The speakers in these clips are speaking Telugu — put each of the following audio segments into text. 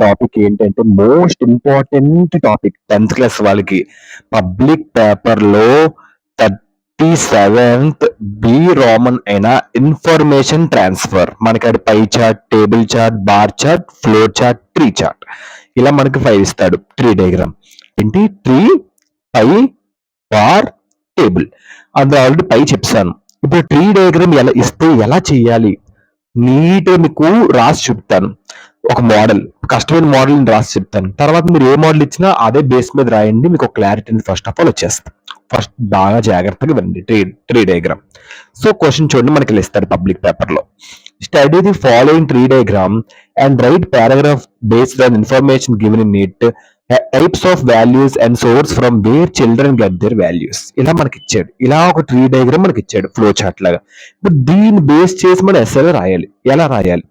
టాపిక్ ఏంటంటే most important topic 10th class వాళ్ళకి. పబ్లిక్ పేపర్ లో 37th బి రోమన్ అయిన ఇన్ఫర్మేషన్ ట్రాన్స్ఫర్. మనకి అది pie chart, table chart, bar chart, floor chart, tree chart, ఇలా మనకి 5 ఇస్తాడు. ట్రీ డయాగ్రామ్ ఏంటి? ట్రీ, పై, బార్, టేబుల్. అందులో ఆల్రెడీ పై చెప్పాను. ఇప్పుడు ట్రీ డయాగ్రామ్ ఎలా ఇస్తే ఎలా చేయాలి నీట్గా మీకు రాసి చెప్తాను. ఒక మోడల్, కష్టమైన మోడల్ రాసి చెప్తాను. తర్వాత మీరు ఏ మోడల్ ఇచ్చినా అదే బేస్ మీద రాయండి, మీకు ఒక క్లారిటీ ఫస్ట్ ఆఫ్ ఆల్ వచ్చేస్తుంది. ఫస్ట్ బాగా జాగ్రత్తగా వినండి ట్రీ డయాగ్రామ్. సో క్వశ్చన్ చూడండి, మనకి ఇలా ఇస్తారు పబ్లిక్ పేపర్ లో. Study the following tree diagram and write paragraph based on information given in it, types of values and source from where children get their values. ఇలా మనకి ఇచ్చాడు. ఇలా ఒక ట్రీ డయాగ్రామ్ మనకి ఇచ్చాడు ఫ్లో చార్ట్ లాగా. ఇప్పుడు దీన్ని బేస్ చేసి మనం ఎస్ఏలో రాయాలి. ఎలా రాయాలి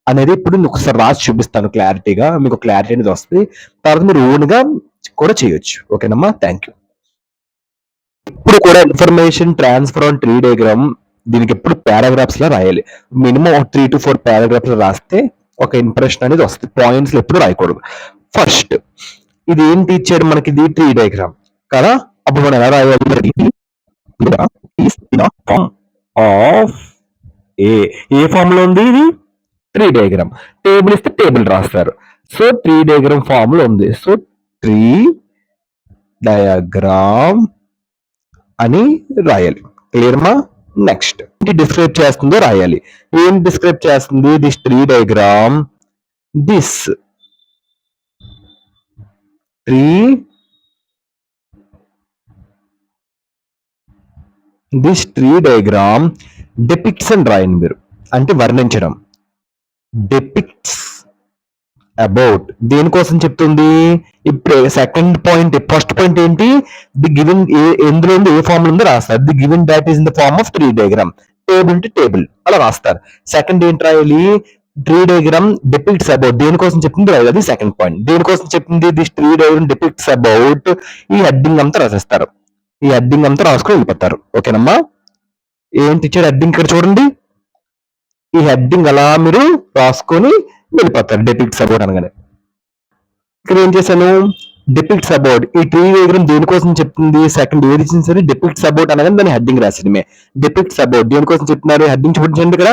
అనేది ఇప్పుడు నేను ఒకసారి రాసి చూపిస్తాను క్లారిటీగా, మీకు క్లారిటీ అనేది వస్తుంది. తర్వాత మీరు ఓన్ గా కూడా చేయొచ్చు. ఓకేనమ్మా, థ్యాంక్ యూ. ఇప్పుడు కూడా information transfer on tree diagram దీనికి ఎప్పుడు పారాగ్రాఫ్స్ లా రాయాలి. మినిమం 3 to 4 పారాగ్రాఫ్స్ రాస్తే ఒక ఇంప్రెషన్ అనేది వస్తుంది. పాయింట్స్ ఎప్పుడు రాయకూడదు. ఫస్ట్ ఇది ఏంటి ఇచ్చాడు మనకి? ఇది ట్రీ డయాగ్రామ్ కదా. అప్పుడు మనం ఎలా రాయాలి? ఆఫ్ ఏ ఫామ్ లో ఉంది ఇది? Tree diagram. టేబుల్ ఇస్తే టేబుల్ రాస్తారు. సో ట్రీ డయాగ్రామ్ ఫామ్ లో ఉంది. సో ట్రీ డయాగ్రామ్ అని రాయాలి. క్లియర్మా? నెక్స్ట్ డిస్క్రైబ్ చేస్తుందో రాయాలి. ఏం డిస్క్రైబ్ చేస్తుంది? This tree diagram, this tree diagram depicts అని రాయండి మీరు, అంటే వర్ణించడం. డెపిక్ట్స్ అబౌట్ దేనికోసం చెప్తుంది? ఇప్పుడు సెకండ్ పాయింట్, ఫస్ట్ పాయింట్ ఏంటి? ది గివెన్ ఎందులో ఉంది, ఏ ఫామ్ ఉందో రాస్తారు. The given date is in the form of tree diagram. Table అంటే టేబుల్ అలా రాస్తారు. సెకండ్ ఏంటి రాయాలి? ట్రీ డయాగ్రామ్ డిపిక్ట్స్ అబౌట్ దేనికోసం చెప్తుంది రాయాలి. అది సెకండ్ పాయింట్. దేనికోసం చెప్తుంది? This tree diagram depicts about. ఈ హెడ్డింగ్ అంతా రాసేస్తారు. ఈ హెడ్డింగ్ అంతా రాసుకొని వెళ్ళిపోతారు. ఓకేనమ్మా? ఏంటి ఇచ్చాడు హెడ్డింగ్ ఇక్కడ చూడండి. ఈ హెడ్డింగ్ అలా మీరు రాసుకొని వెళ్ళిపోతారు డిపిక్ట్స్ అబౌట్ అనగానే. ఇక్కడ ఏం చేశాను? Depicts about. ఈ ట్రీ డయాగ్రామ్ దేనికోసం చెప్తుంది? సెకండ్ ఏది ఇచ్చింది సరే డిపిక్ట్స్ అబౌట్ అనగానే దాని హెడ్డింగ్ రాసేయడమే. డిపిక్ట్స్ అబౌట్ దేనికోసం చెప్తున్నారు? హెడ్డింగ్ చూపించండి ఇక్కడ.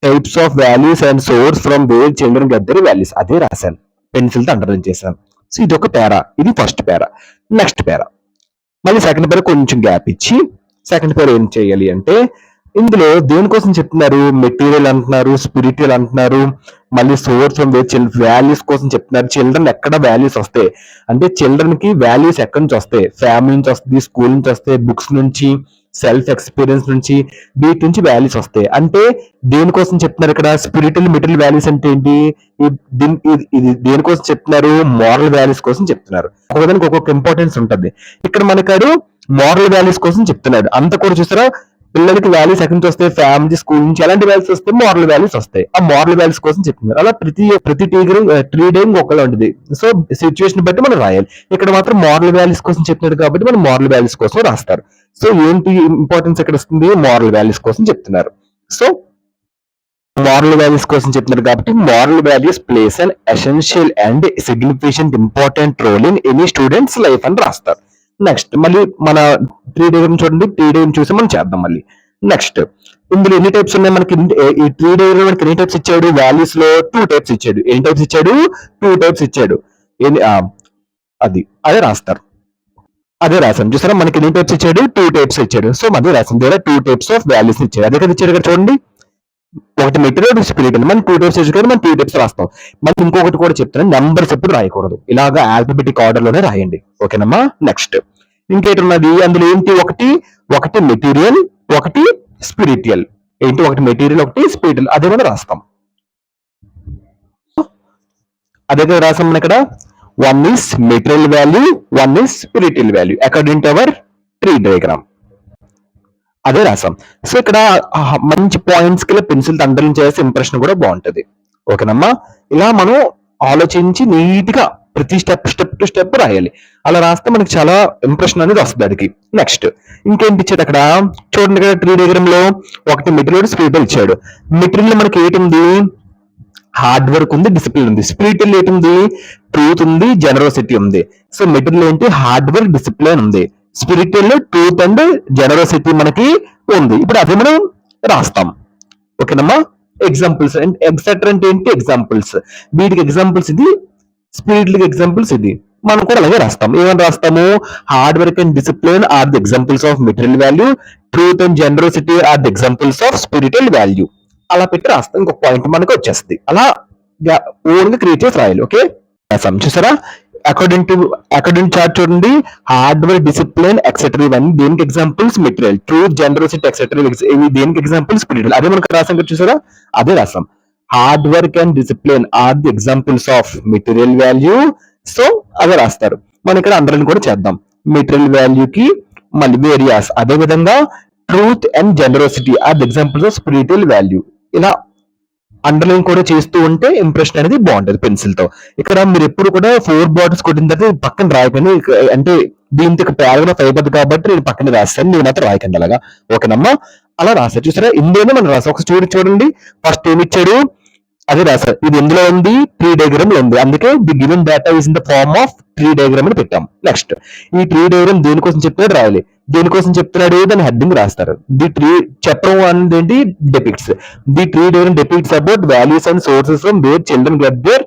Types of values and source from where children get their values. అదే రాశాను, పెన్సిల్ తో అండర్లైన్ చేశాను. సో ఇది ఒక పేరా, ఇది ఫస్ట్ పేరా. నెక్స్ట్ పేరా, మళ్ళీ సెకండ్ పేరా కొంచెం గ్యాప్ ఇచ్చి సెకండ్ పేరా ఏం చేయాలి అంటే, ఇందులో దేనికోసం చెప్తున్నారు? మెటీరియల్ అంటున్నారు, స్పిరిచువల్ అంటున్నారు, మళ్ళీ సోర్స్ వాల్యూస్ కోసం చెప్తున్నారు. చిల్డ్రన్ ఎక్కడ వాల్యూస్ వస్తాయి అంటే, చిల్డ్రన్ కి వాల్యూస్ ఎక్కడి నుంచి వస్తాయి? ఫ్యామిలీ నుంచి వస్తుంది, స్కూల్ నుంచి వస్తాయి, బుక్స్ నుంచి, సెల్ఫ్ ఎక్స్పీరియన్స్ నుంచి, వీటి నుంచి వాల్యూస్ వస్తాయి. అంటే దేనికోసం చెప్తున్నారు ఇక్కడ? స్పిరిచువల్ మెటీరియల్ వాల్యూస్ అంటే ఏంటి? ఇది దేనికోసం చెప్తున్నారు? మోరల్ వాల్యూస్ కోసం చెప్తున్నారు. ఒక్కొక్కదానికి ఒక్కొక్క ఇంపార్టెన్స్ ఉంటుంది. ఇక్కడ మనకాడు మోరల్ వాల్యూస్ కోసం చెప్తున్నాడు. అంత కూడా చూసారా, పిల్లలకి వాల్యూస్ ఎక్కడి నుంచి వస్తాయి? ఫ్యామిలీ, స్కూల్ నుంచి. ఎలాంటి వాల్యూస్ వస్తాయి? మోరల్ వాల్యూస్ వస్తాయి. ఆ మోరల్ వాల్యూస్ కోసం చెప్తున్నారు. అలా ప్రతి ట్రీ డేయింగ్ ఒకలా ఉంటుంది. సో సిచ్యువేషన్ బట్టి మనం రాయాలి. ఇక్కడ మాత్రం మోరల్ వాల్యూస్ కోసం చెప్తున్నాడు కాబట్టి మనం మోరల్ వాల్యూస్ కోసం రాస్తారు. సో ఏంటి ఇంపార్టెన్స్ ఎక్కడ వస్తుంది? మోరల్ వాల్యూస్ కోసం చెప్తున్నారు. సో మోరల్ వాల్యూస్ కోసం చెప్తున్నారు కాబట్టి moral values plays an essential and significant important role in any students life అని రాస్తారు. నెక్స్ట్ మళ్ళీ మన ట్రీ డయాగ్రామ్ చూడండి. ట్రీ డయాగ్రామ్ చూసి మనం చేద్దాం మళ్ళీ. నెక్స్ట్ ఇందులో ఎన్ని టైప్స్ ఉన్నాయి మనకి? ఈ ట్రీ డయాగ్రామ్ మనకి ఎన్ని టైప్స్ ఇచ్చాడు? వాల్యూస్ లో 2 టైప్స్ ఇచ్చాడు. ఎన్ని టైప్స్ ఇచ్చాడు? 2 టైప్స్ ఇచ్చాడు. అదే రాస్తారు. అదే రాసాం చూసారా, మనకి ఎన్ని టైప్స్ ఇచ్చాడు? 2 టైప్స్ ఇచ్చాడు. సో అదే రాసాం. There are 2 types of values ఇచ్చాడు. అదే కదా ఇచ్చాడు ఇక్కడ చూడండి. ఒకటి మెటీరియల్, స్పిరిట్. మనం 2 టైప్స్ ఇచ్చాడు, మనం 2 టైప్స్ రాస్తాం. మనం ఇంకొకటి కూడా చెప్తున్నాం, నెంబర్స్ ఎప్పుడు రాయకూడదు. ఇలాగా ఆల్ఫాబెటిక్ ఆర్డర్ లోనే రాయండి. ఓకేనమ్మా? నెక్స్ట్ ఇంకేటున్నది? అందులో ఏంటి? ఒకటి మెటీరియల్, ఒకటి స్పిరిచువల్. ఏంటి? ఒకటి మెటీరియల్, ఒకటి స్పిరిచువల్. అదే కూడా రాస్తాం. అదే కదా రాసాం మనం ఇక్కడ. 1 is material value, 1 is spiritual value according to our tree diagram. అదే రాసాం. సో ఇక్కడ మంచి పాయింట్స్ కి పెన్సిల్ అండర్లైన్ చేసే ఇంప్రెషన్ కూడా బాగుంటది. ఓకేనమ్మా? ఇలా మనం ఆలోచించి నీట్ గా ప్రతి స్టెప్ టు స్టెప్ రాయాలి. అలా రాస్తే మనకి చాలా ఇంప్రెషన్ అనేది వస్తుంది దానికి. నెక్స్ట్ ఇంకేంటి ఇచ్చాడు అక్కడ చూడండి. ఇక్కడ ట్రీ డయాగ్రామ్ లో ఒకటి మెటీరియల్, స్పిరిచువల్ ఇచ్చాడు. మెటీరియల్ మనకి ఏంటి ఉంది? హార్డ్ వర్క్ ఉంది, డిసిప్లిన్ ఉంది. స్పిరిచువల్ ఏంటి ఉంది? ట్రూత్ ఉంది, జనరోసిటీ ఉంది. సో మెటీరియల్ ఏంటి? హార్డ్ వర్క్, డిసిప్లిన్ ఉంది. స్పిరిచువల్ ట్రూత్ అండ్ జనరోసిటీ మనకి ఉంది. ఇప్పుడు అదే మనం రాస్తాం. ఓకేనమ్మా. ఎగ్జాంపుల్స్ అండ్ ఎక్సెట్రా అంటే ఏంటి? ఎగ్జాంపుల్స్. వీటికి ఎగ్జాంపుల్స్ ఇది, స్పిరిచువల్ ఎగ్జాంపుల్స్ ఇది. మనం కూడా అలాగే రాస్తాం. ఏమని రాస్తాము? Hard work and discipline are the examples of material value, truth and generosity are the examples of spiritual value. అలా పెట్టి రాస్తాం. ఇంకొక పాయింట్ మనకు వచ్చేస్తుంది. అలా ఓన్ గా క్రియేట్ చేసి రాయాలి. ఓకే, రాసాం. చూసారా? అకార్డింగ్ చార్ట్ చూడండి. హార్డ్ వర్క్, డిసిప్లిన్, ఎక్సెట్రా ఇవన్నీ దేనికి examples? Material. Truth, generosity, etcetera ఇవి దేనికి ఎగ్జాంపుల్స్? స్పిరిచువల్. అదే మనకు రాసాం కదా, చూసారా? అదే రాసాం. Hard work and discipline are the examples of material value. So అదే రాస్తారు. మనం ఇక్కడ అందరిని కూడా చేద్దాం. మెటీరియల్ వాల్యూకి మళ్ళీ వేరియాస్. అదే విధంగా truth and generosity are the examples of spiritual value. ఇలా అండర్లైన్ కూడా చేస్తూ ఉంటే ఇంప్రెషన్ అనేది బాగుంటది పెన్సిల్ తో. ఇక్కడ మీరు ఎప్పుడు కూడా 4 బాటిల్స్ కొట్టిన తర్వాత పక్కన రాయకండి. అంటే దీంతో పారాగ్రాఫ్ అయిపోద్ది కాబట్టి నేను పక్కన రాస్తాను, నేను మాత్రం రాయకండి అలాగా. ఓకేనమ్మా. అలా రాశారు. చూసారా? ఇందులోనే మనం రాసాం. ఒక చూడండి. ఫస్ట్ ఏమి ఇచ్చాడు? అదే రాశారు. ఇది ఎందులో ఉంది? ట్రీ డయాగ్రామ్ లో ఉంది. అందుకే the given data is in the form of tree diagram అని పెట్టాం. నెక్స్ట్ ఈ ట్రీ డయాగ్రామ్ దేనికోసం చెప్తున్నాడు రాయాలి. దేనికోసం చెప్తున్నాడు? దాని హెడ్డింగ్ రాస్తారు. ది ట్రీ చెప్పడం అనేది ఏంటి? Depicts. The tree diagram depicts about values and sources from where children get their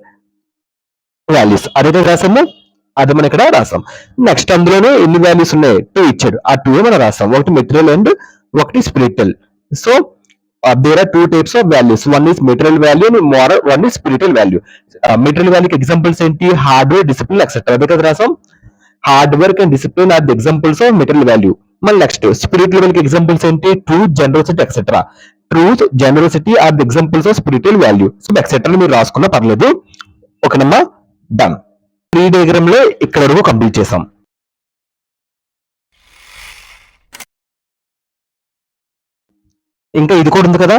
values. అదే రాసాము. అది మనం ఇక్కడ రాసాం. నెక్స్ట్ అందులోనే ఎన్ని వాల్యూస్ ఉన్నాయి? 2 ఇచ్చాడు. ఆ 2 మనం రాసాం. ఒకటి మెటీరియల్ అండ్ ఒకటి spiritual. So there are 2 types of values. One is material value and one is spiritual value. Material value కి examples ఏంటి? Hardware, discipline, etcetera. అదే కదా రాసాం. Hard work and discipline are the examples of material value. మళ్ళీ నెక్స్ట్ స్పిరిచువల్ వాల్యూకి ఎగ్జాంపుల్స్ ఏంటి? Truth, generosity, etcetera. Truth, generosity are the examples of spiritual value. So etcetera మీరు రాసుకున్నా పర్లేదు. ఓకేనమ్మా. డన్. ట్రీ డయాగ్రామ్ లో ఇక్కడ వరకు కంప్లీట్ చేసాం. ఇంకా ఇది కూడా ఉంది కదా,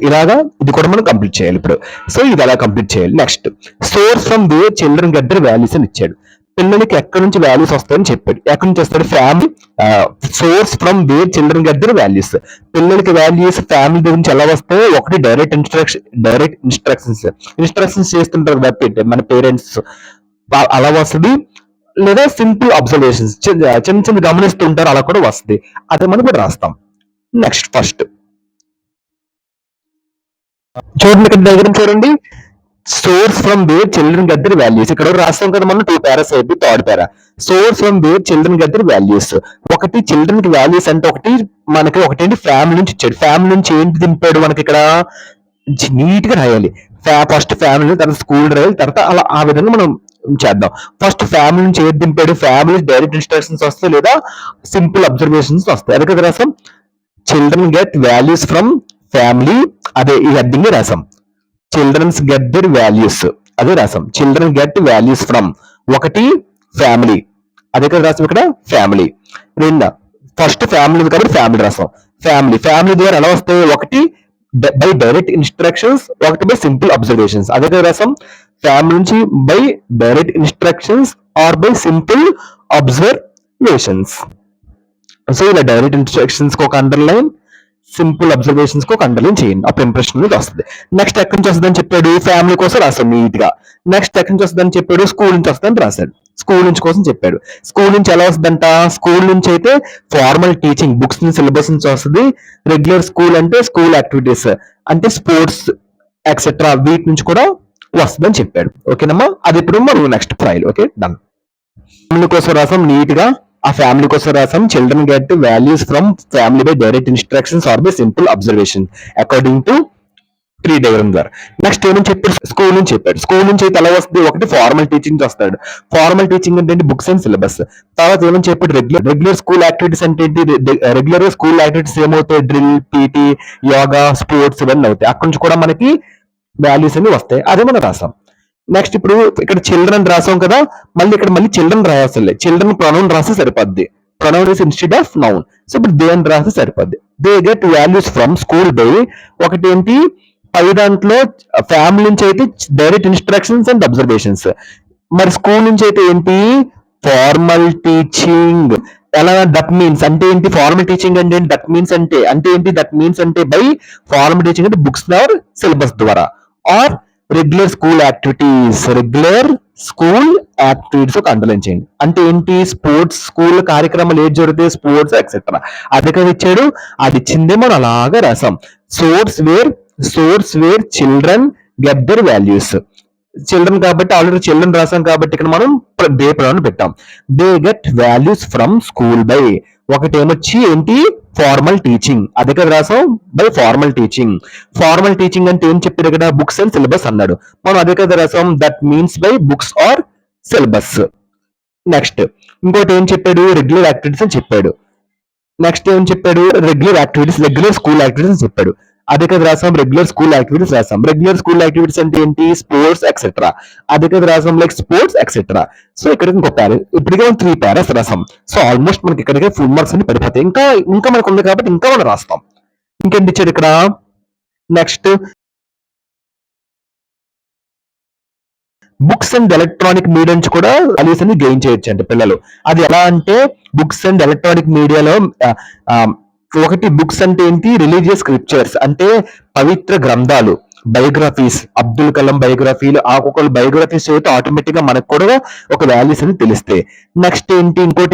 ఇలాగా ఇది కూడా మనం కంప్లీట్ చేయాలి ఇప్పుడు. సో ఇది అలా కంప్లీట్ చేయాలి. Next source from where children get their values అని ఇచ్చాడు. పిల్లలకి ఎక్కడి నుంచి వాల్యూస్ వస్తాయని చెప్పాడు. ఎక్కడి నుంచి వస్తాడు? Family. Source from where children get their values. పిల్లలకి వాల్యూస్ ఫ్యామిలీ నుంచి ఎలా వస్తాయి? ఒకటి డైరెక్ట్ ఇన్స్ట్రక్షన్స్ చేస్తుంటారు కాబట్టి మన పేరెంట్స్, అలా వస్తుంది. లేదా సింపుల్ అబ్జర్వేషన్స్, చిన్న చిన్న గమనిస్తుంటారు, అలా కూడా వస్తుంది. అదే మనం కూడా రాస్తాం. నెక్స్ట్ ఫస్ట్ చూడండి, ఇక్కడ డయాగ్రామ్ చూడండి. Source from where children get their values. ఇక్కడ రాస్తాం కదా మనం 2 పారాస్ అయిపోయి third para. Source from where children get their values. ఒకటి చిల్డ్రన్ కి వాల్యూస్ అంటే ఒకటి ఏంటి? ఫ్యామిలీ నుంచి ఇచ్చాడు. ఫ్యామిలీ నుంచి ఏంటి దింపాడు మనకి ఇక్కడ? నీట్ గా రాయాలి. ఫస్ట్ ఫ్యామిలీ, తర్వాత స్కూల్ రాయాలి, తర్వాత అలా ఆ విధంగా మనం చేద్దాం. ఫస్ట్ ఫ్యామిలీ నుంచి ఏది దింపాడు? ఫ్యామిలీ డైరెక్ట్ ఇన్స్ట్రక్షన్స్ వస్తాయి లేదా సింపుల్ అబ్జర్వేషన్స్ వస్తాయి. అదే కదా రాసాం. Children get values from family. అదే ఈ హెడ్డింగ్ రాసాం. Childrens get their values. అదే రాసాం. చిల్డ్రన్ గెట్ వాల్యూస్ ఫ్రమ్ ఒకటి ఫ్యామిలీ. అదే కదా రాసాం ఇక్కడ ఫ్యామిలీ. రెండు ఫస్ట్ ఫ్యామిలీ కాబట్టి ఫ్యామిలీ రాసాం. ఫ్యామిలీ ద్వారా ఎలా వస్తాయి? ఒకటి బై డైరెక్ట్ ఇన్స్ట్రక్షన్స్, ఒకటి బై సింపుల్ అబ్జర్వేషన్స్. అదే కదా రాసాం. ఫ్యామిలీ నుంచి by direct instructions or by simple observations. So ఇలా డైరెక్ట్ ఇన్స్ట్రక్షన్స్ కి ఒక అండర్లైన్, సింపుల్ అబ్జర్వేషన్స్ కి ఒక అండర్లైన్ చేయండి. అప్పుడు ఇంప్రెషన్ అనేది వస్తుంది. నెక్స్ట్ ఎక్కడి నుంచి వస్తుందని చెప్పాడు? ఫ్యామిలీ కోసం రాశాడు నీట్ గా. నెక్స్ట్ ఎక్కడి నుంచి వస్తుందని చెప్పాడు? స్కూల్ నుంచి వస్తుందని రాశాడు. స్కూల్ నుంచి కోసం చెప్పాడు. స్కూల్ నుంచి ఎలా వస్తుందంట? స్కూల్ నుంచి అయితే ఫార్మల్ టీచింగ్, బుక్స్ నుంచి సిలబస్ నుంచి వస్తుంది. రెగ్యులర్ స్కూల్ అంటే స్కూల్ యాక్టివిటీస్ అంటే స్పోర్ట్స్ ఎక్సెట్రా వీటి నుంచి కూడా వస్తుందని చెప్పాడు. ఓకేనమ్మా. అది ఇప్పుడు మనం next trial. Okay, done. Family కోసం రాసాం నీట్ గా. ఆ ఫ్యామిలీ కోసం రాసాం. Children get values from family by direct instructions or by simple observation according to tree diagram ద్వారా. నెక్స్ట్ ఏమని చెప్పాడు? స్కూల్ నుంచి చెప్పాడు. స్కూల్ నుంచి అయితే ఎలా వస్తుంది? ఒకటి ఫార్మల్ టీచింగ్ వస్తాడు. ఫార్మల్ టీచింగ్ అంటే బుక్స్ అండ్ సిలబస్. తర్వాత ఏమని చెప్పాడు? రెగ్యులర్ స్కూల్ యాక్టివిటీస్ అంటే ఏంటి? రెగ్యులర్ స్కూల్ యాక్టివిటీస్ ఏమవుతాయి? డ్రిల్, పీటీ, యోగా, స్పోర్ట్స్ ఇవన్నీ అవుతాయి. అక్కడి నుంచి కూడా మనకి వాల్యూస్ అన్ని వస్తాయి. అదే మనం రాసాం. నెక్స్ట్ ఇప్పుడు ఇక్కడ చిల్డ్రన్ రాసాం కదా, మళ్ళీ ఇక్కడ మళ్ళీ చిల్డ్రన్ రాయాల్సి, చిల్డ్రన్ ప్రొనౌన్ రాస్తే సరిపోద్ది. Pronoun is instead of noun. So ఇప్పుడు దే అని రాస్తే సరిపోద్ది. They get values from school by ఒకటి ఏంటి? పై దాంట్లో ఫ్యామిలీ నుంచి అయితే డైరెక్ట్ ఇన్స్ట్రక్షన్స్ అండ్ అబ్జర్వేషన్స్. మరి స్కూల్ నుంచి అయితే ఏంటి? Formal teaching. ఎలా? దట్ మీన్స్ అంటే ఏంటి? ఫార్మల్ టీచింగ్ అంటే దట్ మీన్స్ అంటే ఏంటి? దట్ మీన్స్ అంటే బై ఫార్మల్ టీచింగ్ అంటే బుక్స్ ఆర్ సిలబస్ ద్వారా, ఆర్ రెగ్యులర్ స్కూల్ యాక్టివిటీస్ ఒక అండర్లైన్ చేయండి. అంటే ఏంటి? స్పోర్ట్స్ స్కూల్ కార్యక్రమాలు ఏది జరుగుతాయి, స్పోర్ట్స్ ఎక్సెట్రా. అది కదా ఇచ్చాడు, అది ఇచ్చిందే మనం అలాగా రాసాం. Source where children get their values. Children కాబట్టి ఆల్రెడీ చిల్డ్రన్ రాసాం కాబట్టి ఇక్కడ మనం దే ప్రొనౌన్ పెట్టాం. They get values from school by. ఒకటేమొచ్చి ఏంటి? Formal teaching. అదే కదా రాసాం, by formal teaching. Formal teaching అంటే ఏం చెప్పారు ఇక్కడ? బుక్స్ అండ్ సిలబస్ అన్నాడు. మనం అదే కదా రాసాం, that means by books or syllabus. Next ఇంకోటి ఏం చెప్పాడు? రెగ్యులర్ యాక్టివిటీస్ అని చెప్పాడు. నెక్స్ట్ ఏం చెప్పాడు? రెగ్యులర్ స్కూల్ యాక్టివిటీస్ అని చెప్పాడు. అదే కదా రాసాం, రెగ్యులర్ స్కూల్ యాక్టివిటీస్ రాసాం. రెగ్యులర్ స్కూల్ యాక్టివిటీస్ అంటే ఏంటి? Sports etcetera. అదే కదా రాసాం, లైక్ స్పోర్ట్స్ ఎక్సెట్రా. సో ఇక్కడ ఇంకో ప్యారా, ఇప్పటికే మనం 3 ప్యారాస్ రాసాం. సో ఆల్మోస్ట్ మనకి ఇక్కడికే ఫుల్ మార్క్స్ అన్ని పడిపోతాయి. ఇంకా మనకు ఉంది కాబట్టి ఇంకా మనం రాస్తాం. ఇంకేంటి ఇచ్చాడు ఇక్కడ? Next books and electronic media నుంచి కూడా వాల్యూస్ అని గెయిన్ చేయొచ్చు అంటే పిల్లలు. అది ఎలా అంటే బుక్స్ అండ్ ఎలక్ట్రానిక్ మీడియాలో ఒకటి బుక్స్ అంటే ఏంటి? రిలీజియస్ స్క్రిప్చర్స్ అంటే పవిత్ర గ్రంథాలు, బయోగ్రఫీస్, అబ్దుల్ కలాం బయోగ్రఫీలు, ఒక్కొక్కరు బయోగ్రఫీస్ అయితే ఆటోమేటిక్ గా మనకు కూడా ఒక వాల్యూస్ అని తెలుస్తాయి. నెక్స్ట్ ఏంటి? ఇంకో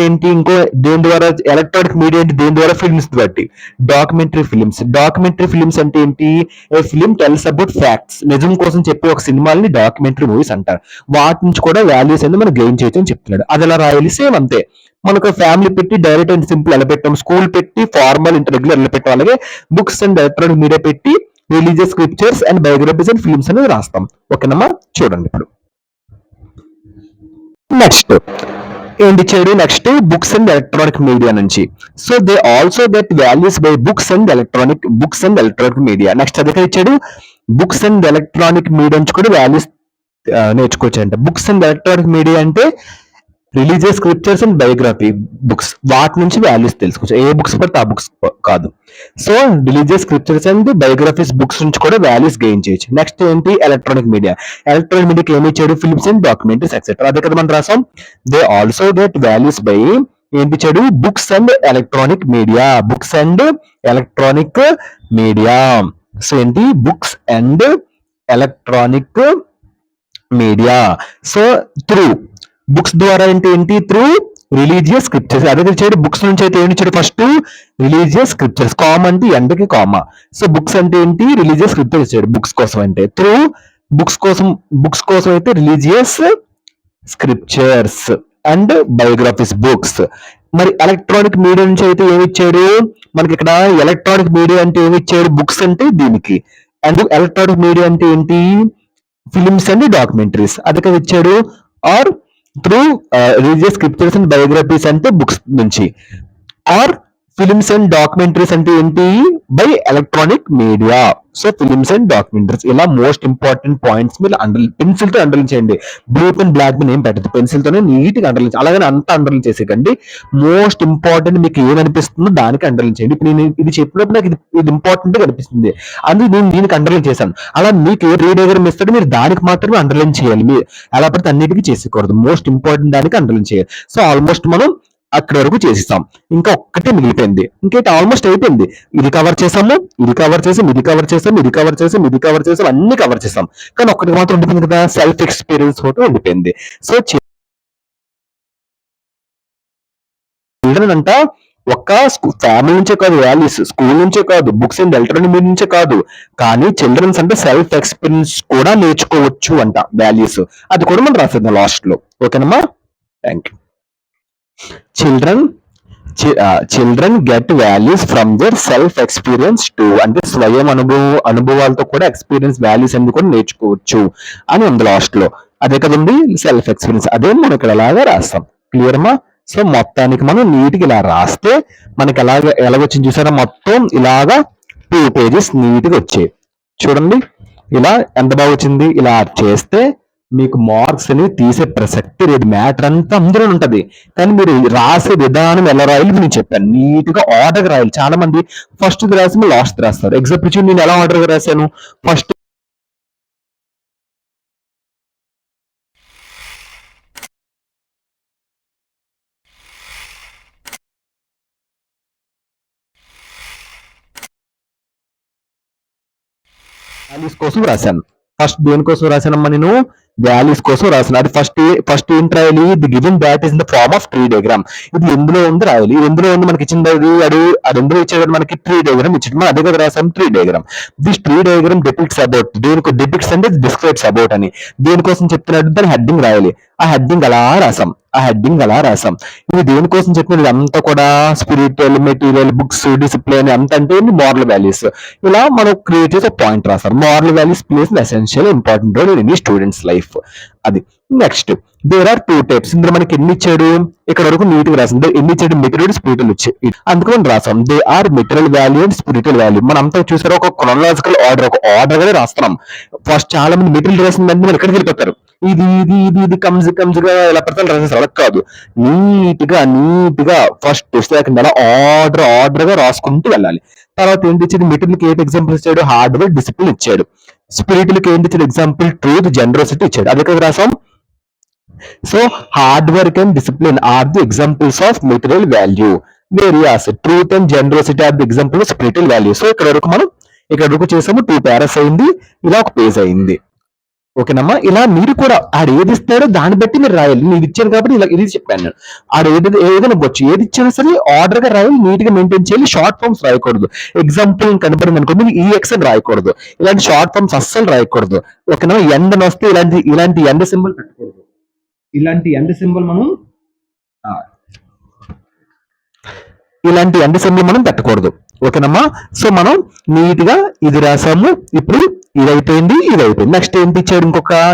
దేని ద్వారా? ఎలక్ట్రానిక్ మీడియా అంటే దేని ద్వారా? ఫిల్మ్స్ బట్టి. డాక్యుమెంటరీ ఫిల్మ్స్ అంటే ఏంటి? A film tells about facts, నిజం కోసం చెప్పే ఒక సినిమాని డాక్యుమెంటరీ మూవీస్ అంటారు. వాటి నుంచి కూడా వాల్యూస్ అనేది మనం గెయిన్ చేయొచ్చు అని చెప్తున్నాడు. అది ఎలా రాయాలి? సేమ్ అంతే. మనకు ఫ్యామిలీ పెట్టి డైరెక్ట్ అండ్ సింపుల్ ఎలా పెట్టాం, స్కూల్ పెట్టి ఫార్మల్ ఇంటర్ రెగ్యులర్ ఎలా పెట్టాం, అలాగే బుక్స్ అండ్ ఎలక్ట్రానిక్ మీడియా పెట్టి religious scriptures and biographies and films అనేది రాస్తాం. ఓకేనమ్మా, చూడండి ఇప్పుడు. నెక్స్ట్ ఏంటి ఇచ్చాడు? Next books and electronic media నుంచి. So they also get values by books and electronic media. Next అదే ఇచ్చాడు, బుక్స్ అండ్ ఎలక్ట్రానిక్ మీడియా నుంచి కూడా వాల్యూస్ నేర్చుకోవచ్చు అంట. బుక్స్ అండ్ ఎలక్ట్రానిక్ మీడియా అంటే religious scriptures and biography books, వాటి నుంచి వాల్యూస్ తెలుసుకోవచ్చు. ఏ బుక్స్ పడితే ఆ బుక్స్ కాదు. So religious scriptures and biographies books నుంచి కూడా వాల్యూస్ గెయిన్ చేయొచ్చు. నెక్స్ట్ ఏంటి? ఎలక్ట్రానిక్ మీడియాకి ఏమి ఇచ్చాడు? Films and documentaries etcetera. అదే కదా మనం రాసాం, they also get values by ఏంటి ఇచ్చాడు? Books and electronic media. So ఏంటి? Books and electronic media. So through books ద్వారా అంటే ఏంటి? Through religious scriptures. అదే ఇచ్చాడు. బుక్స్ నుంచి అయితే ఏంటి ఇచ్చాడు? ఫస్ట్ రిలీజియస్ స్క్రిప్చర్స్, కామా అంటే ఎండకి కామా. సో బుక్స్ అంటే ఏంటి? రిలీజియస్ స్క్రిప్చర్స్ ఇచ్చాడు. బుక్స్ కోసం అంటే త్రూ, బుక్స్ కోసం అయితే religious scriptures and biographies books. మరి ఎలక్ట్రానిక్ మీడియా నుంచి అయితే ఏమి ఇచ్చాడు? మనకి ఇక్కడ ఎలక్ట్రానిక్ మీడియా అంటే ఏమి ఇచ్చాడు? బుక్స్ అంటే దీనికి, అండ్ ఎలక్ట్రానిక్ మీడియా అంటే ఏంటి? Films and documentaries. అది కదా ఇచ్చాడు. Or through religious scriptures and biographies అంటే బుక్స్ నుంచి, ఆర్ ఫిలిమ్స్ అండ్ డాక్యుమెంటరీస్ అంటే ఏంటి? By electronic media. So films and documentaries. ఇలా మోస్ట్ ఇంపార్టెంట్ పాయింట్స్ మీరు పెన్సిల్ తో అండర్లైన్ చేయండి. బ్లూ పెన్ బ్లాక్ పెన్ ఏం పెట్టదు, పెన్సిల్ తోనే నీట్ గా అండర్లైన్. అలాగని అంతా అండర్లైన్ చేసేకండి. మోస్ట్ ఇంపార్టెంట్ మీకు ఏమనిపిస్తుందో దానికి అండర్లైన్ చేయండి. ఇప్పుడు నేను ఇది చెప్పినప్పుడు నాకు ఇది ఇంపార్టెంట్ గా అనిపిస్తుంది, అందుకు నేను దీనికి అండర్లైన్ చేశాను. అలా మీకు ఏ డయాగ్రామ్ ఇస్తాడో మీరు దానికి మాత్రమే అండర్లైన్ చేయాలి. మీరు ఎలా పడితే అన్నిటికీ చేసేయకూడదు. మోస్ట్ ఇంపార్టెంట్ దానికి అండర్లైన్ చేయాలి. సో ఆల్మోస్ట్ మనం అక్కడి వరకు చేసేసాం. ఇంకా ఒక్కటే మిగిలిపోయింది. ఇంకైతే ఆల్మోస్ట్ అయిపోయింది. ఇది కవర్ చేసాము, ఇది కవర్ చేసాం, ఇది కవర్ చేసాం, ఇది కవర్ చేసాం, ఇది కవర్ చేసాం, అన్ని కవర్ చేసాం. కానీ ఒక్కటి మాత్రం ఉండిపోయింది కదా, సెల్ఫ్ ఎక్స్పీరియన్స్ ఫోటో ఉండిపోయింది. సో చిల్డ్రన్ అంట ఒక్క ఫ్యామిలీ నుంచే కాదు, వాల్యూస్ స్కూల్ నుంచే కాదు, బుక్స్ అండ్ ఎలక్ట్రానిక్ మీడియా నుంచే కాదు, కానీ చిల్డ్రన్స్ అంటే సెల్ఫ్ ఎక్స్పీరియన్స్ కూడా నేర్చుకోవచ్చు అంట, వాల్యూస్. అది కూడా మనం రాసేద్దాం లాస్ట్ లో. ఓకేనమ్మా, thank you. Children children get values from their self experience too. అంటే స్వయం అనుభవాలతో కూడా ఎక్స్పీరియన్స్ వాల్యూస్ అన్ని కూడా నేర్చుకోవచ్చు అని ఉంది లాస్ట్ లో. అదే కదండి సెల్ఫ్ ఎక్స్పీరియన్స్. అదే మనం ఇక్కడ ఎలాగా రాస్తాం. క్లియర్ అమ్మా? సో మొత్తానికి మనం నీట్గా ఇలా రాస్తే మనకి ఎలాగొచ్చింది చూసారా? మొత్తం ఇలాగా 2 pages నీట్గా వచ్చాయి. చూడండి ఇలా ఎంత బాగా వచ్చింది. ఇలా చేస్తే మీకు మార్క్స్ అని తీసే ప్రసక్తి లేదు. మ్యాటర్ అంతా అందులో ఉంటది, కానీ మీరు రాసే విధానం ఎలా రాయాలి నేను చెప్పాను. నీట్ గా ఆర్డర్ రాయాలి. చాలా మంది ఫస్ట్ రాసి లాస్ట్ రాస్తారు. ఎగ్జాంపుల్ నేను ఎలా ఆర్డర్ రాశాను? ఫస్ట్ వాల్యూస్ కోసం రాశాను. ఫస్ట్ దేనికోసం రాశానమ్మా నేను? వాల్యూస్ కోసం రాసిన. అది ఫస్ట్ ఏంటి రాయాలి? The given data is in the form of tree diagram. ఇది ఎందులో ఉంది రాయాలి. ఇది ఎందులో ఉంది మనకి ఇచ్చింది, అది ఎందులో ఇచ్చాడు మనకి? ట్రీ డయాగ్రామ్ ఇచ్చాడు. మనం అదే కదా రాసాం, tree diagram. This tree diagram depicts about, దేనికి డిపిక్ట్స్ అంటే డిస్క్రైబ్స్ అబౌట్ అని, దేనికోసం చెప్తున్నాడు? దాని హెడ్డింగ్ రాయాలి. ఆ హెడ్డింగ్ అలా రాసాం. ఇది దేనికోసం చెప్పినది? ఇదంతా కూడా స్పిరిచువల్, మెటీరియల్, బుక్స్, డిసిప్లిన్ అంత అంటే మోరల్ వాల్యూస్. ఇలా మనం క్రియేట్ చేసి పాయింట్ రాస్తారు. Moral values plays essential important role in students life. అది నెక్స్ట్. There are 2 types. ఇందులో మనకి ఎన్ని ఇచ్చాడు? ఇక్కడ వరకు నీట్ గా రాసింది. ఎన్ని ఇచ్చాడు? మెటీరియల్, స్పిరిచువల్ ఇచ్చాడు. అందుకు మనం రాసాం they are material value and spiritual value. మనం అంతా చూసారు ఒక క్రొనాలజికల్ ఆర్డర్, ఒక ఆర్డర్ గానే రాస్తున్నాం. ఫస్ట్ చాలా మంది మెటీరియల్ రాసిందంటే మనం ఎక్కడికి వెళ్ళిపోతారు, ఇది ఇది ఇది ఇది కమ్స్ గా ఇలా పడతాను రాసేస్తారు. అలా కాదు, నీట్ గా ఫస్ట్ సెకండ్ అలా ఆర్డర్ గా రాసుకుంటూ వెళ్ళాలి. తర్వాత ఏంటి ఇచ్చేది? మెటీరియల్ కి ఏంటి ఎగ్జాంపుల్ ఇచ్చాడు? హార్డ్వేర్, డిసిప్లిన్ ఇచ్చాడు. స్పిరిచువల్ కి ఏంటి ఇచ్చాడు? ఎగ్జాంపుల్ ట్రూత్, జనరసిటీ ఇచ్చాడు. అదే కదా రాసాం. So hard work and discipline are the examples of material value. Whereas truth and generosity are the example of spiritual value. So ఇక్కడ వరకు చేసాము. 2 పారాస్ అయింది, ఇలా ఒక పేజ్ అయింది. ఓకేనమ్మా. ఇలా మీరు కూడా ఆడు ఏది ఇస్తాడో దాన్ని బట్టి మీరు రాయాలి. నేను ఇచ్చాను కాబట్టి ఇలా ఇది చెప్పాను నేను. ఆడు ఏదైనా వచ్చు, ఏది ఇచ్చినా సరే ఆర్డర్ గా రాయాలి, నీట్ గా మెయింటైన్ చేయాలి. షార్ట్ ఫార్మ్స్ రాయకూడదు. ఎగ్జాంపుల్ కనపడింది అనుకోండి, ఈఎక్స్ అని రాయకూడదు. ఇలాంటి షార్ట్ ఫార్మ్స్ అస్సలు రాయకూడదు. ఓకేనా. ఎండ్ అని వస్తే ఇలాంటి ఎండ్ సింబల్ పెట్టకూడదు. ఇలాంటి ఎండ్ సింబల్ మనం పెట్టకూడదు. ఓకేనమ్మా. సో మనం నీట్ గా ఇది రాసాము. ఇప్పుడు ఇది అయిపోయింది. నెక్స్ట్ ఏంటి ఇచ్చాడు?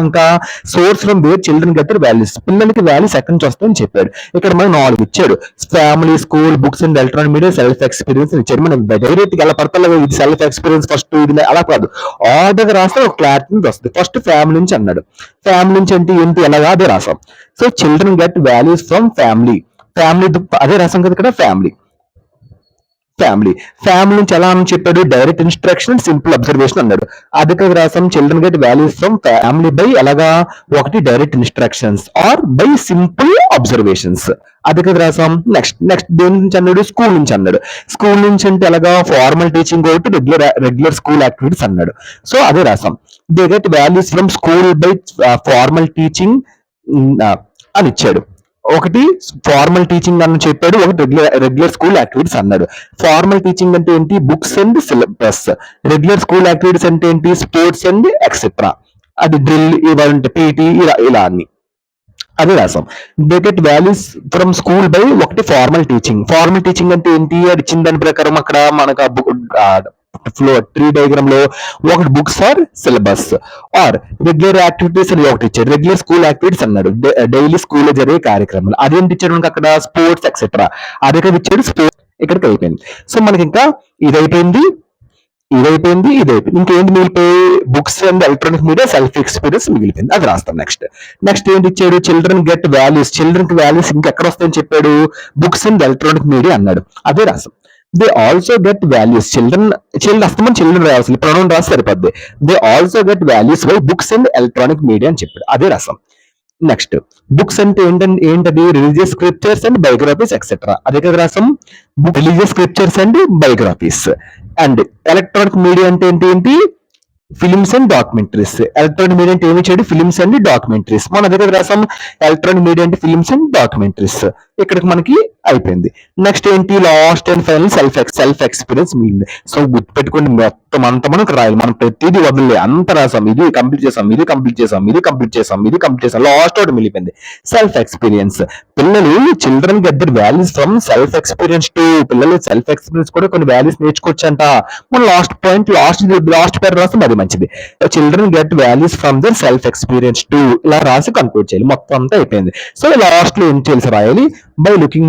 ఇంకా source from where children get values. పిల్లలకి వాల్యూస్ ఎక్కడి నుంచి వస్తాయని చెప్పాడు. ఇక్కడ మనం 4 ఇచ్చాడు. Family, school, books and electronic media, self experience ఇచ్చాడు. మనం డైరెక్ట్ గా ఎలా పడతా ఇది సెల్ఫ్ ఎక్స్పీరియన్స్ ఫస్ట్, ఇది అలా కాదు, ఆర్డర్ రాస్తే ఒక క్లారిటీ వస్తుంది. ఫస్ట్ ఫ్యామిలీ నుంచి అన్నాడు. ఫ్యామిలీ నుంచి ఏంటి ఎలాగా అదే రాసాం. So children get values from family. అదే రాసాం కదా ఇక్కడ. ఫ్యామిలీ నుంచి ఎలా అని చెప్పాడు? డైరెక్ట్ ఇన్స్ట్రక్షన్, సింపుల్ అబ్జర్వేషన్ అన్నాడు. అది కదా రాసాం. Children get values from family by ఎలాగా? ఒకటి direct instructions or by simple observations. అది కదా రాసాం. నెక్స్ట్ దేని నుంచి అన్నాడు? స్కూల్ నుంచి అన్నాడు. స్కూల్ నుంచి అంటే ఎలాగా? ఫార్మల్ టీచింగ్ ఒకటి, రెగ్యులర్ స్కూల్ యాక్టివిటీస్ అన్నాడు. సో అదే రాసాం. They get values from school by formal teaching అని ఇచ్చాడు. ఒకటి ఫార్మల్ టీచింగ్ అని చెప్పాడు, ఒకటి రెగ్యులర్ స్కూల్ యాక్టివిటీస్ అన్నాడు. ఫార్మల్ టీచింగ్ అంటే ఏంటి? Books and syllabus. Regular school activities అంటే ఏంటి? Sports and etcetera. అది డ్రిల్, ఇవ్వాలంటే పీటీ, ఇలా అన్ని. అది రాసాం. They get values from school by ఒకటి ఫార్మల్ టీచింగ్ అంటే ఏంటి? అది ఇచ్చిన దాని ప్రకారం అక్కడ మనకు ఫ్లో ట్రీ డయాగ్రామ్ లో ఒకటి books or syllabus or regular activities అని ఒకటి ఇచ్చాడు. రెగ్యులర్ స్కూల్ యాక్టివిటీస్ అన్నాడు, డైలీ స్కూల్ లో జరిగే కార్యక్రమాలు. అదేంటి ఇచ్చాడు మనకి అక్కడ? Sports etcetera. అదే కదా ఇచ్చాడు. స్పోర్ట్స్ ఇక్కడికి అయిపోయింది. సో మనకి ఇంకా ఇది అయిపోయింది. ఇంకేంటి మిగిలిపోయి? Books and electronic media, self experience మిగిలిపోయింది. అది రాస్తాం. నెక్స్ట్ ఏంటి ఇచ్చాడు? Children get values. చిల్డ్రన్ కి వాల్యూస్ ఇంకెక్కడ వస్తాయని చెప్పాడు? బుక్స్ అండ్ ఎలక్ట్రానిక్ మీడియా అన్నాడు. అదే రాస్తాం. They also get values. Children రాయాల్సింది, ప్రొనౌన్ రాసి సరిపోద్ది. They also get values by books and electronic media అని చెప్పాడు. అదే రాసాం. నెక్స్ట్ బుక్స్ అంటే ఏంటది? Religious scriptures and biographies etcetera. అదే కదా రాసాం. Religious scriptures and biographies. And electronic media అంటే ఏంటి? Films and documentaries. Electronic media అంటే ఏమి చేయడు? Films and documentaries. మన దగ్గర రాసాం ఎలక్ట్రానిక్ మీడియా అంటే ఫిలిమ్స్ అండ్ డాక్యుమెంటరీస్. ఇక్కడికి మనకి అయిపోయింది. నెక్స్ట్ ఏంటి? Last and final self experience మిగిలింది. సో గుర్తుపెట్టుకోండి, మొత్తం అంతా మనం రాయాలి. మనం ప్రతిదీ వదిలే అంత రాసాం. ఇది కంప్లీట్ చేసాం. లాస్ట్ ఒకటి మిగిలిపోయింది, సెల్ఫ్ ఎక్స్పీరియన్స్. పిల్లలు children get their values from self experience too. పిల్లలు సెల్ఫ్ ఎక్స్పీరియన్స్ కూడా కొన్ని వాల్యూస్ నేర్చుకోవచ్చంట. మన లాస్ట్ పేరు రాస్తాం, అది మంచిది. Children get values from their self experience too. ఇలా రాసి కంక్లూడ్ చేయాలి. మొత్తం అంతా అయిపోయింది. సో లాస్ట్ లో ఏం చేయాలి? రాయాలి. By looking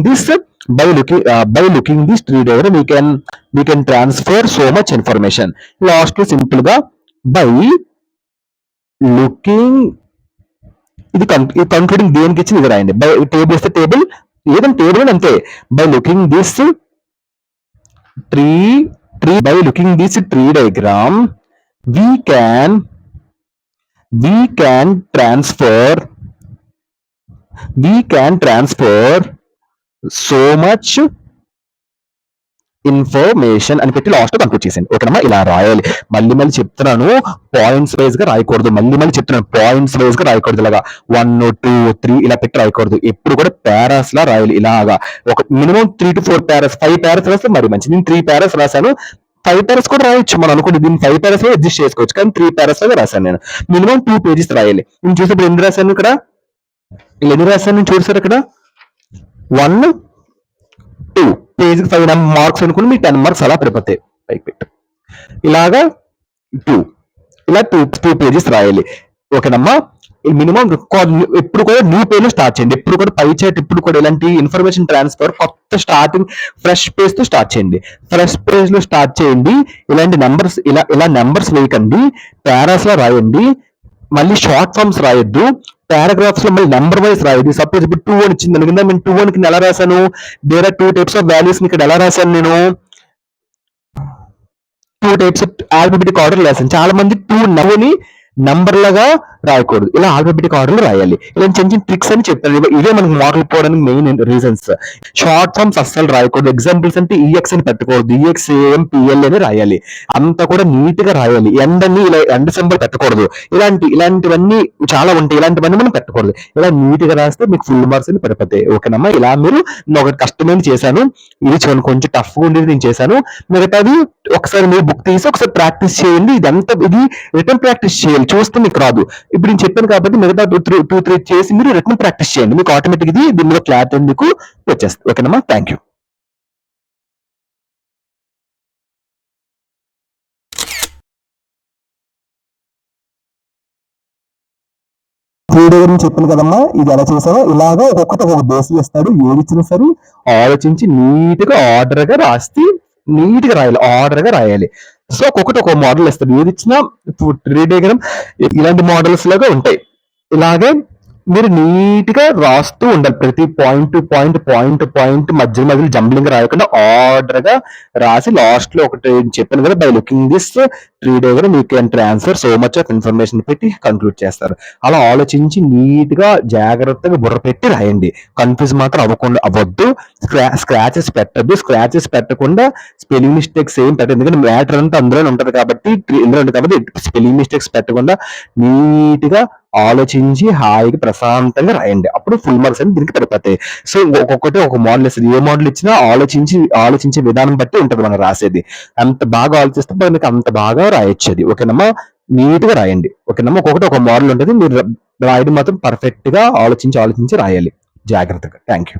this tree diagram, we can transfer so much information. Last లో సింపుల్ గా by looking, ఇది కంక్లూడింగ్ దేనికి ఇచ్చింది ఇది రాయండి. బై టేబుల్ ఇస్తే టేబుల్, ఏదైనా టేబుల్ అంతే. By looking this tree diagram, we can transfer so much information అని పెట్టి లాస్ట్ కంప్లీట్ చేసేయండి. ఓకేనమ్మా, ఇలా రాయాలి. మళ్ళీ మళ్ళీ చెప్తున్నాను, పాయింట్స్ వైజ్ గా రాయకూడదు. మళ్ళీ మళ్ళీ చెప్తున్నాను, పాయింట్స్ వైజ్ గా రాయకూడదు. ఇలాగా 1, 2, 3 ఇలా పెట్టి రాయకూడదు. ఎప్పుడు కూడా పారాస్ లా రాయాలి. ఇలాగా ఒక మినిమం 3 to 4 పారాస్, 5 పారాస్ రాస్తే మరి మంచిది. నేను 3 పారాస్ రాశాను. 5 పారాస్ కూడా రాయొచ్చు, మనం అనుకోండి దీన్ని 5 పారాస్ లో అడ్జస్ట్ చేసుకోవచ్చు, కానీ 3 పారాస్ లాగా రాశాను నేను. మినిమం 2 పేజెస్ రాయాలి. నేను చూసినప్పుడు ఎన్ని రాశాను ఇక్కడ, ఎన్ని రాశాను నేను చూసారు ఇక్కడ 1, 2 పేజ్కి 5 మార్క్స్ అనుకుని మీకు 10 మార్క్స్ అలా పడిపోతాయి. పైకి పెట్టు ఇలాగా 2 ఇలా 2 పేజెస్ రాయాలి. ఓకేనమ్మా, మినిమం ఎప్పుడు కూడా న్యూ పేజ్ లో స్టార్ట్ చేయండి. ఎప్పుడు కూడా పై చాట్ ఇప్పుడు కూడా ఇలాంటి ఇన్ఫర్మేషన్ ట్రాన్స్ఫర్ కొత్త స్టార్టింగ్ ఫ్రెష్ పేజ్ తో స్టార్ట్ చేయండి. ఫ్రెష్ పేజ్ లో స్టార్ట్ చేయండి. ఇలాంటి నెంబర్స్ ఇలా నెంబర్స్ వేయకండి, పారాస్ లో రాయండి. మళ్ళీ షార్ట్ ఫార్మ్స్ రాయొద్దు. పారాగ్రాఫ్స్ లో మళ్ళీ నెంబర్ వైజ్ రాయదు. సపోజ్ ఇప్పుడు 2 అని ఇచ్చింది కింద, నేను 2 అని ఎలా రాశాను, there are 2 types of values ఇక్కడ ఎలా రాశాను నేను 2 టైప్స్ ఆల్ఫాబెటిక్ ఆర్డర్ రాశాను. చాలా మంది 2 నవ్వుని నంబర్ లాగా రాయకూడదు, ఇలా ఆల్ఫాబెటిక్ ఆర్డర్ లో రాయాలి. ఇలా చిన్న చిన్న ట్రిక్స్ అని చెప్తాను. ఇవే మనకు మోడల్ పోవడానికి మెయిన్ రీజన్స్. షార్ట్ ఫార్మ్స్ అస్సలు రాయకూడదు. ఎగ్జాంపుల్స్ అంటే ఈఎక్స్ అని పెట్టకూడదు, ఈఎక్స్ఏఎం పిఎల్ అని రాయాలి. అంతా కూడా నీట్ గా రాయాలి. ఎండని ఇలా ఎండ సింబల్ పెట్టకూడదు. ఇలాంటివన్నీ చాలా ఉంటాయి, ఇలాంటివన్నీ మనం పెట్టకూడదు. ఇలా నీట్ గా రాస్తే మీకు ఫుల్ మార్క్స్ అని పడిపోతాయి. ఓకేనమ్మా, ఇలా మీరు నేను ఒకటి కష్టమైన చేశాను, ఇది కొంచెం టఫ్ గా ఉండేది నేను చేశాను. మిగతాది ఒకసారి మీరు బుక్ తీసి ఒకసారి ప్రాక్టీస్ చేయండి. ఇది రిటర్న్ ప్రాక్టీస్ చేయాలి, చూస్తే మీకు రాదు. ఇప్పుడు నేను చెప్పాను కాబట్టి మిగతా 2-3 చేసి మీరు రిటర్న్ ప్రాక్టీస్ చేయండి. మీకు ఆటోమేటిక్ దీని మీద క్లారిటీ మీకు వచ్చేస్తుంది. ఓకేనమ్మా, థ్యాంక్ యూ. గురించి చెప్పాను కదమ్మా, ఇది ఎలా చేసావో ఇలాగా ఒక్కొక్కటి ఒక బేస్ చేస్తాడు. ఏది ఇచ్చినా సరే ఆలోచించి నీట్ గా ఆర్డర్ గా రాస్తే నీట్ గా రాయాలి, ఆర్డర్ గా రాయాలి. సో ఒక్కొక్కటి ఒక మోడల్ ఇస్తాడు, ఏది ఇచ్చినా 3 డయాగ్రామ్ ఇలాంటి మోడల్స్ లాగా ఉంటాయి. ఇలాగే మీరు నీట్ గా రాస్తూ ఉండాలి. ప్రతి పాయింట్ మధ్యలో జంబ్లింగ్ రాయకుండా ఆర్డర్ గా రాసి లాస్ట్ లో ఒకటి చెప్పాను కదా, by looking this 3 diagram you can transfer so much of information పెట్టి కన్క్లూడ్ చేస్తారు. అలా ఆలోచించి నీట్ గా జాగ్రత్తగా బుర్ర పెట్టి రాయండి. కన్ఫ్యూజ్ మాత్రం అవ్వద్దు. స్క్రాచెస్ పెట్టద్దు. స్క్రాచెస్ పెట్టకుండా స్పెల్లింగ్ మిస్టేక్స్ ఏం పెట్టదు, ఎందుకంటే మ్యాటర్ అంతా అందులోనే ఉంటది కాబట్టి స్పెల్లింగ్ మిస్టేక్స్ పెట్టకుండా నీట్ గా ఆలోచించి హాయిగా ప్రశాంతంగా రాయండి. అప్పుడు ఫుల్ మార్క్స్ అని దీనికి పడిపోతాయి. సో ఒక్కొక్కటి ఒక మోడల్ ఇస్తుంది. ఏ మోడల్ ఇచ్చినా ఆలోచించే విధానం బట్టి ఉంటది మనం రాసేది. అంత బాగా ఆలోచిస్తే మనకి అంత బాగా రాయొచ్చు అది. ఓకేనమ్మా, నీట్ గా రాయండి. ఓకేనమ్మా, ఒక్కొక్కటి ఒక మోడల్ ఉంటుంది. మీరు రాయడం మాత్రం పర్ఫెక్ట్ గా ఆలోచించి రాయాలి జాగ్రత్తగా. Thank you.